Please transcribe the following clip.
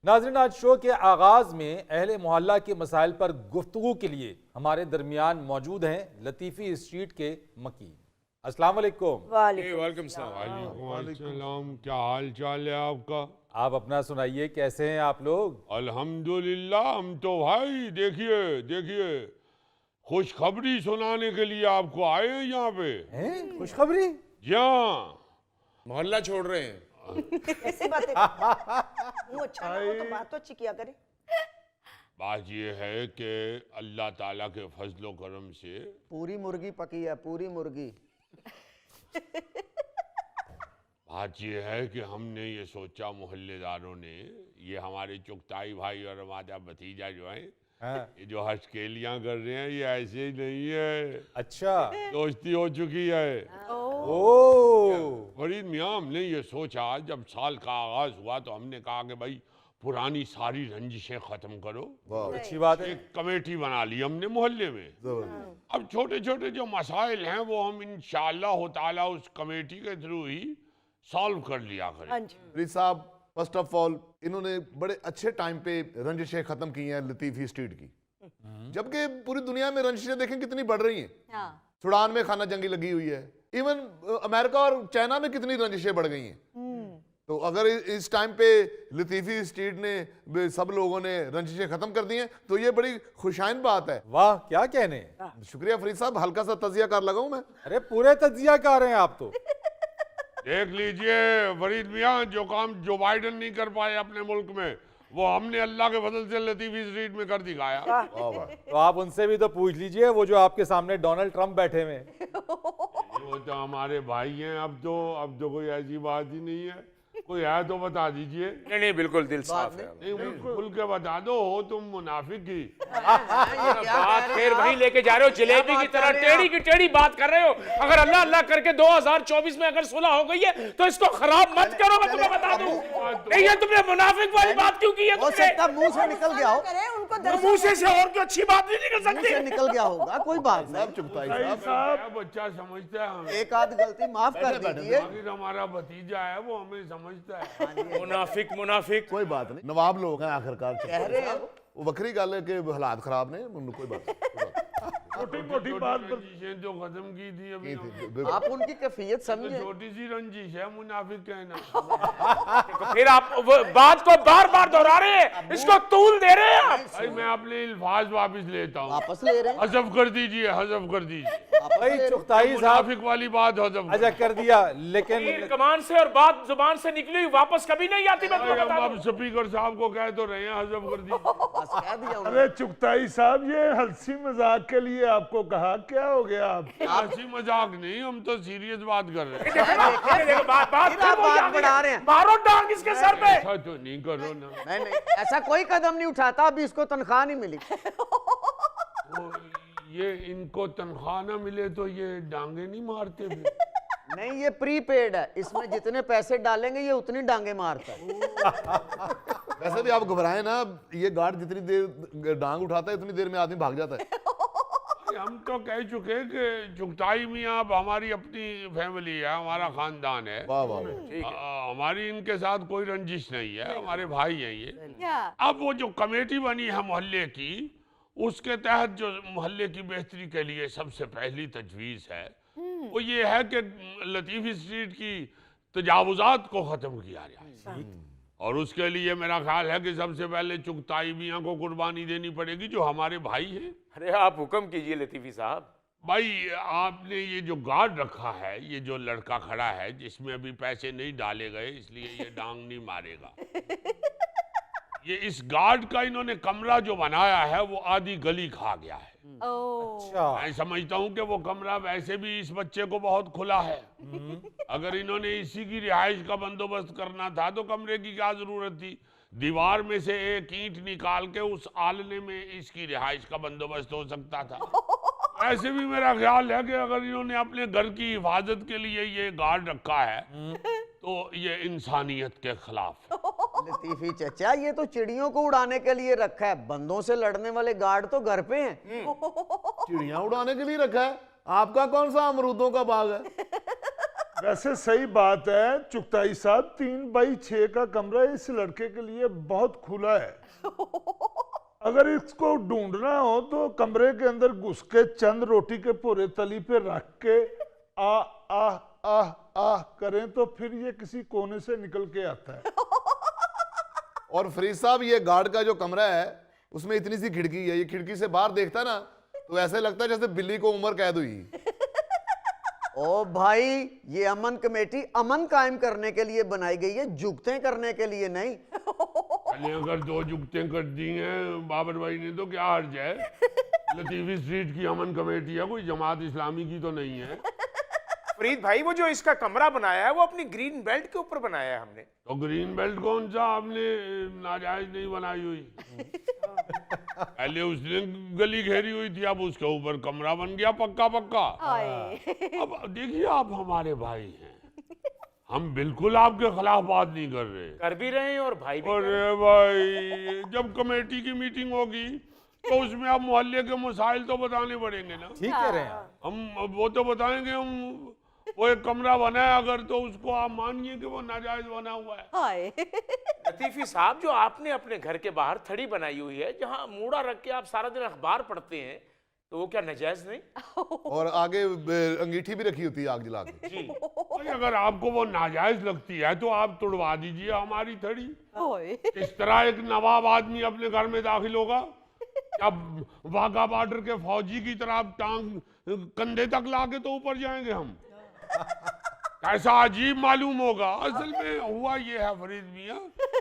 नाज़रीन, आज शो के आगाज में अहले मोहल्ला के मसाइल पर गुफ्तगू के लिए हमारे दरमियान मौजूद हैं लतीफ़ी स्ट्रीट के मकीन। अस्सलाम वालेकुम। वालेकुम सलाम। क्या हाल चाल है आपका? आप अपना सुनाइए, कैसे हैं आप लोग? अल्हम्दुलिल्लाह, हम तो भाई देखिए देखिए खुशखबरी सुनाने के लिए आपको आए हैं यहाँ पे। हैं? खुशखबरी? जी हाँ, मोहल्ला छोड़ रहे हैं। ऐसी बातें वो अच्छा ना हो तो बात तो अच्छी किया करे। बात ये है कि अल्लाह ताला के फजलो करम से पूरी मुर्गी पकी है, पूरी मुर्गी। बात ये है कि हमने ये सोचा मोहल्लेदारों ने, ये हमारे चुगताई भाई और हमारा भतीजा जो है, हाँ। ये जो हशकेलियाँ कर रहे हैं ये ऐसे ही नहीं है, अच्छा। दोस्ती हो चुकी है। ओ फरीद मियाँ, हमने ये सोचा जब साल का आगाज हुआ तो हमने कहा कि भाई पुरानी सारी रंजिशें खत्म करो। अच्छी बात है। एक कमेटी बना ली हमने मोहल्ले में। अब छोटे छोटे जो मसाइल हैं वो हम इंशाअल्लाह ताला उस कमेटी के थ्रू ही सॉल्व कर लिया करें। हाँ जी। फरीद साहब, फर्स्ट ऑफ ऑल इन्होंने बड़े अच्छे टाइम पे रंजिशें खत्म की हैं लतीफ़ी स्ट्रीट की, जबकि पूरी दुनिया में रंजिशें देखें कितनी बढ़ रही हैं। सूडान में खाना जंगी लगी हुई है, इवन अमेरिका और चाइना में कितनी रंजिशें बढ़ गई हैं। तो अगर इस टाइम पे लतीफ़ी स्ट्रीट ने सब लोगों ने रंजिशें खत्म कर दी हैं तो ये बड़ी खुशाइन बात है। वाह, क्या कहने। शुक्रिया फरीद साहब, हल्का सा तजिया कार लगाऊं मैं। अरे पूरे तजिया कर रहे हैं आप तो। देख लीजिए फरीद मियाँ, जो काम जो बाइडन नहीं कर पाए अपने मुल्क में वो हमने अल्लाह के फजल से लतीफ़ी स्ट्रीट में कर दिखाया। तो आप उनसे भी तो पूछ लीजिए, वो जो आपके सामने डोनाल्ड ट्रंप बैठे हुए हैं। वो तो हमारे भाई हैं। अब तो कोई ऐसी बात ही नहीं है। कोई है तो बता दीजिए। नहीं, बिल्कुल दिल साफ है। नहीं, खुल के बता दो, हो तुम मुनाफिक ही। बात फिर वही लेके जा रहे हो, जलेबी की तरह टेढ़ी की टेढ़ी बात कर रहे हो। अगर अल्लाह अल्लाह करके 2024 में अगर सुलह हो गई है तो इसको खराब मत करो, मैं तुम्हें बता दूं। नहीं, ये तुमने मुनाफिक वाली बात क्यों की है? हो सकता मुंह से निकल गया हो, करे उनको मुंह से और कोई अच्छी बात नहीं निकल मुंह से सकती। निकल गया होगा, कोई बात नहीं। साहब चुगताई साहब, बच्चा समझता है हमें। एक आध गलती माफ कर दीजिए। आखिर हमारा भतीजा है, वो हमें समझता है। मुनाफिक कोई बात नहीं, नवाब लोग हैं आखिरकार। कह रहे हैं वो बकरी गल है कि हालात खराब ने, कोई बात नहीं। छोटी मोटी बात पर रंजिशें तो खत्म की थी अभी हमने। आप उनकी कैफियत तो समझे। छोटी सी रंजिश है, मुनाफिक कहना। फिर आप वो बात को बार बार दोहरा रहे हैं, इसको तूल दे रहे हैं आप। भाई मैं अपने अल्फाज वापस लेता हूँ। वापस ले रहे हैं, हजफ कर दीजिए, हजफ कर दीजिए। वापस ले भाई रहे हैं। चुगताई साहब, मुनाफिक वाली बात हजफ अच्छा कर दिया, लेकिन तीर कमान से और बात जुबान से निकली हुई वापस कभी नहीं आती। मैं तुम्हें बता अब स्पीकर साहब को कह तो रहे हैं, हजफ कर दीजिए। बस कह दिया उन्होंने। अरे चुगताई साहब, ये हंसी मजाक के लिए आपको कहा, क्या हो गया आप? हंसी मजाक नहीं, हम तो सीरियस बात कर रहे हैं। देखो, बात फिर आप बात बढ़ा रहे हैं। मारो डांग इसके सर पे। ऐसा तो नहीं करो ना। नहीं, ऐसा कोई कदम नहीं उठाता, अभी इसको तनख्वाह नहीं मिली। वो ये इनको तनख्वाह ना मिले तो ये डांगे नहीं मारते फिर। नहीं, ये प्रीपेड है, इसमें जितने पैसे डालेंगे ये उतनी डांगे मारता है। वैसे भी आप घबराएं ना, ये गार्ड जितनी देर डांग उठाता है उतनी देर में आदमी भाग जाता है। हम तो कह चुके कि चुगताई मियाँ अब हमारी अपनी फैमिली है, हमारा खानदान है। वाह वाह। हमारी इनके साथ कोई रंजिश नहीं है, हमारे भाई हैं ये। अब वो जो कमेटी बनी है मोहल्ले की, उसके तहत जो मोहल्ले की बेहतरी के लिए सबसे पहली तजवीज़ है वो ये है कि लतीफ़ी स्ट्रीट की तजावुज़ात को ख़त्म किया जाए। और उसके लिए मेरा ख्याल है कि सबसे पहले चुगताई मियाँ को कुर्बानी देनी पड़ेगी, जो हमारे भाई हैं। अरे आप हुक्म कीजिए लतीफ़ी साहब। भाई आपने ये जो गार्ड रखा है, ये जो लड़का खड़ा है जिसमें अभी पैसे नहीं डाले गए इसलिए ये डांग नहीं मारेगा। ये इस गार्ड का इन्होंने कमरा जो बनाया है वो आधी गली खा गया है। अच्छा, मैं समझता हूँ कि वो कमरा वैसे भी इस बच्चे को बहुत खुला है। अगर इन्होंने इसी की रिहाइश का बंदोबस्त करना था तो कमरे की क्या जरूरत थी? दीवार में से एक ईंट निकाल के उस आलने में इसकी रिहाइश का बंदोबस्त हो सकता था। ऐसे भी मेरा ख्याल है कि अगर इन्होंने अपने घर की हिफाजत के लिए ये गार्ड रखा है तो ये इंसानियत के खिलाफ है। लतीफी चचा, ये तो चिड़ियों को उड़ाने के लिए रखा है, बंदों से लड़ने वाले गार्ड तो घर पे हैं। चिड़िया उड़ाने के लिए रखा है? आपका कौन सा अमरूदों का बाग है? वैसे सही बात है चुगताई साहब, 3x6 का कमरा इस लड़के के लिए बहुत खुला है। अगर इसको ढूंढना हो तो कमरे के अंदर घुस के चंद रोटी के पूरे तली पे रख के आ आ आ आ करें तो फिर ये किसी कोने से निकल के आता है। और फरीद साहब, ये गार्ड का जो कमरा है उसमें इतनी सी खिड़की है, ये खिड़की से बाहर देखता ना तो ऐसे लगता है जैसे बिल्ली को उम्र कैद हुई। ओ भाई, ये अमन कमेटी अमन कायम करने के लिए बनाई गई है, जुगतें करने के लिए नहीं। अरे अगर 2 जुगतें कर दी हैं बाबर भाई ने तो क्या हर्ज है। लतीफी स्ट्रीट की अमन कमेटी है, कोई जमात इस्लामी की तो नहीं है। फरीद भाई, वो जो इसका कमरा बनाया है वो अपनी ग्रीन बेल्ट के ऊपर बनाया है हमने। तो ग्रीन बेल्ट कौन सा आपने नाजायज नहीं बनाई हुई। पहले उसने गली घेरी हुई थी, अब उसके ऊपर कमरा बन गया पक्का पक्का। अब देखिए, आप हमारे भाई हैं, हम बिल्कुल आपके खिलाफ बात नहीं कर रहे। कर भी रहे हैं और भाई भी। अरे भाई, जब कमेटी की मीटिंग होगी तो उसमें आप मोहल्ले के मसाइल तो बताने पड़ेंगे ना। ठीक कह रहे हैं। हम वो तो बताएंगे, हम वो एक कमरा बना है अगर तो उसको आप मानिए कि वो नाजायज बना हुआ है। हाय लतीफी साहब, जो आपने अपने घर के बाहर थड़ी बनाई हुई है जहां मूड़ा रख के आप सारा दिन अखबार पढ़ते हैं, तो वो क्या नाजायज नहीं? और आगे अंगीठी भी रखी होती है आग जला के। जी। भाई, अगर आपको वो नाजायज लगती है तो आप तुड़वा दीजिए हमारी थड़ी। ओए इस तरह एक नवाब आदमी अपने घर में दाखिल होगा, अब वाघा बॉर्डर के फौजी की तरह आप टांग कंधे तक लाके तो ऊपर जाएंगे हम। कैसा अजीब मालूम होगा। असल में हुआ ये है फरीद मियाँ,